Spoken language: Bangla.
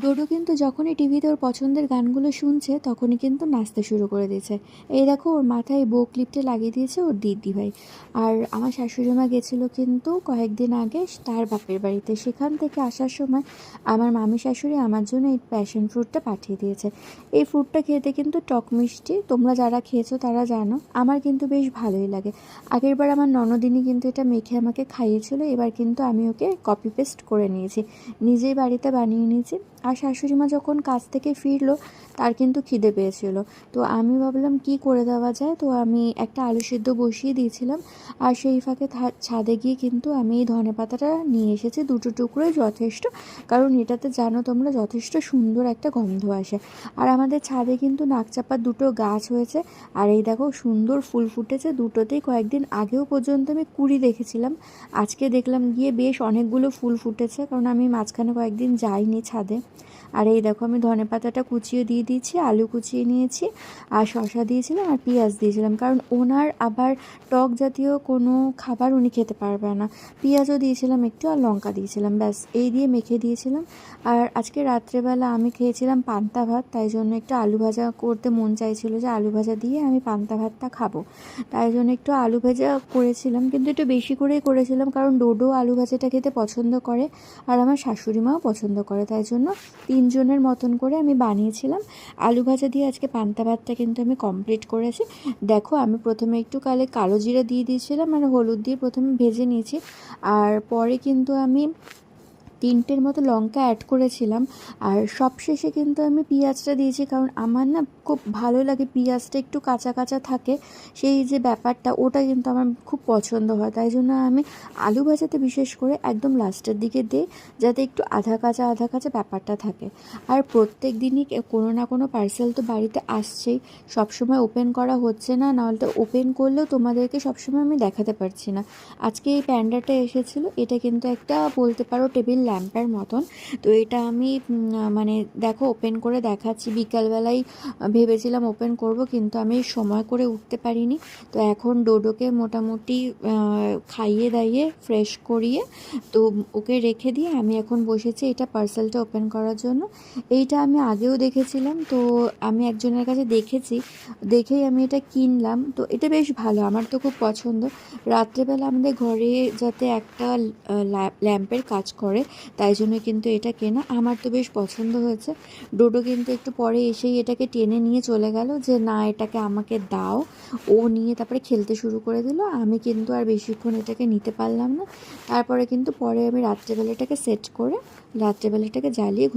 ডোডো কিন্তু যখনই টিভিতে ওর পছন্দের গানগুলো শুনছে তখনই কিন্তু নাচতে শুরু করে দিয়েছে। এই দেখো ওর মাথায় বো ক্লিপটা লাগিয়ে দিয়েছে ওর দিদি ভাই। আর আমার শাশুড়ি মা গেছিলো কিন্তু কয়েকদিন আগে তার বাপের বাড়িতে, সেখান থেকে আসার সময় আমার মামি শাশুড়ি আমার জন্য এই প্যাশন ফ্রুটটা পাঠিয়ে দিয়েছে। এই ফ্রুটটা খেতে কিন্তু টক মিষ্টি, তোমরা যারা খেয়েছো তারা জানো, আমার কিন্তু বেশ ভালোই লাগে। আগেরবার আমার ননদিনী কিন্তু এটা মেখে আমাকে খাইয়েছিল, এবার কিন্তু আমি ওকে কপি পেস্ট করে নিয়েছি, নিজেই বাড়িতে বানিয়ে নিয়েছি। আর শাশুড়ি মা যখন কাজ থেকে ফিরলো তার কিন্তু খিদে পেয়েছিল, তো আমি ভাবলাম কি করে দেওয়া যায়, তো আমি একটা আলু সিদ্ধ বসিয়ে দিয়েছিলাম। আর সেই ফাঁকে ছাদে গিয়ে কিন্তু আমি এই ধনেপাতাটা নিয়ে এসেছি, দুটো টুকরোই যথেষ্ট, কারণ এটাতে জানো তোমরা যথেষ্ট সুন্দর একটা গন্ধ আসে। আর আমাদের ছাদে কিন্তু নাকচাপার দুটো গাছ হয়েছে, আর এই দেখো সুন্দর ফুল ফুটেছে দুটোতেই। কয়েকদিন আগেও পর্যন্ত আমি কুড়ি দেখেছিলাম, আজকে দেখলাম গিয়ে বেশ অনেকগুলো ফুল ফুটেছে, কারণ আমি মাঝখানে কয়েকদিন যাইনি ছাদে। আর এই দেখো আমি ধনেপাতাটা কুচিয়ে দিয়ে দিয়েছি, আলু কুচিয়ে নিয়েছি, আর শসা দিয়েছিলাম আর পেঁয়াজ দিয়েছিলাম, কারণ ওনার আবার টক জাতীয় কোনো খাবার উনি খেতে পারবে না। পেঁয়াজও দিয়েছিলাম একটু, আর লঙ্কা দিয়েছিলাম, ব্যাস এই দিয়ে মেখে দিয়েছিলাম। আর আজকে রাত্রেবেলা আমি খেয়েছিলাম পান্তা ভাত, তাই জন্য একটু আলু ভাজা করতে মন চাইছিল যে আলু ভাজা দিয়ে আমি পান্তা ভাতটা খাবো, তাই জন্য একটু আলু ভাজা করেছিলাম, কিন্তু একটু বেশি করেই করেছিলাম, কারণ ডোডো আলু ভাজাটা খেতে পছন্দ করে আর আমার শাশুড়ি মাও পছন্দ করে, তাই জন্য তিনজনের মতন করে আমি বানিয়েছিলাম। আলু ভাজা দিয়ে আজকে পান্তা ভাতটা কিন্তু আমি কমপ্লিট করেছি। দেখো আমি প্রথমে একটু কালো জিরা দিয়ে দিয়েছিলাম আর হলুদ দিয়ে প্রথমে ভেজে নিয়েছি, আর পরে কিন্তু আমি তিনটের মতো লঙ্কা অ্যাড করেছিলাম, আর সবশেষে কিন্তু আমি পেঁয়াজটা দিয়েছি, কারণ আমার না খুব ভালো লাগে পেঁয়াজটা একটু কাঁচা কাঁচা থাকে, সেই যে ব্যাপারটা ওটা কিন্তু আমার খুব পছন্দ হয়, তাই জন্য আমি আলু ভাজাতে বিশেষ করে একদম লাস্টের দিকে দিই, যাতে একটু আধা কাঁচা ব্যাপারটা থাকে। আর প্রত্যেক দিনই কোনো না কোনো পার্সেল তো বাড়িতে আসছেই, সবসময় ওপেন করা হচ্ছে না, নাহলে তো ওপেন করলেও তোমাদেরকে সবসময় আমি দেখাতে পারছি না। আজকে এই প্যান্ডাটা এসেছিলো, এটা কিন্তু একটা বলতে পারো টেবিল ল্যাম্পের মতন, তো এটা আমি মানে দেখো ওপেন করে দেখাচ্ছি। বিকালবেলায় ভেবেছিলাম ওপেন করব, কিন্তু আমি সময় করে উঠতে পারিনি, তো এখন ডোডোকে মোটামুটি খাইয়ে দাইয়ে ফ্রেশ করিয়ে তো ওকে রেখে দিয়ে আমি এখন বসেছি এটা পার্সেলটা ওপেন করার জন্য। এইটা আমি আগেও দেখেছিলাম, তো আমি একজনের কাছে দেখেই আমি এটা কিনলাম, তো এটা বেশ ভালো, আমার তো খুব পছন্দ। রাত্রেবেলা আমাদের ঘরে যাতে একটা ল্যাম্পের কাজ করে, তাই জন্য কিন্তু এটা কেনা, আমার তো বেশ পছন্দ হয়েছে। ডোডো কিন্তু একটু পরে এসেই এটাকে টেনে নিয়ে চলে গেল যে না এটাকে আমাকে দাও, ও নিয়ে তারপরে খেলতে শুরু করে দিল। আমি কিন্তু আর বেশিক্ষণ এটাকে নিতে পারলাম না, তারপরে কিন্তু পরে আমি রাত্রেবেলাটাকে সেট করে রাত্রেবেলাটাকে জ্বালিয়ে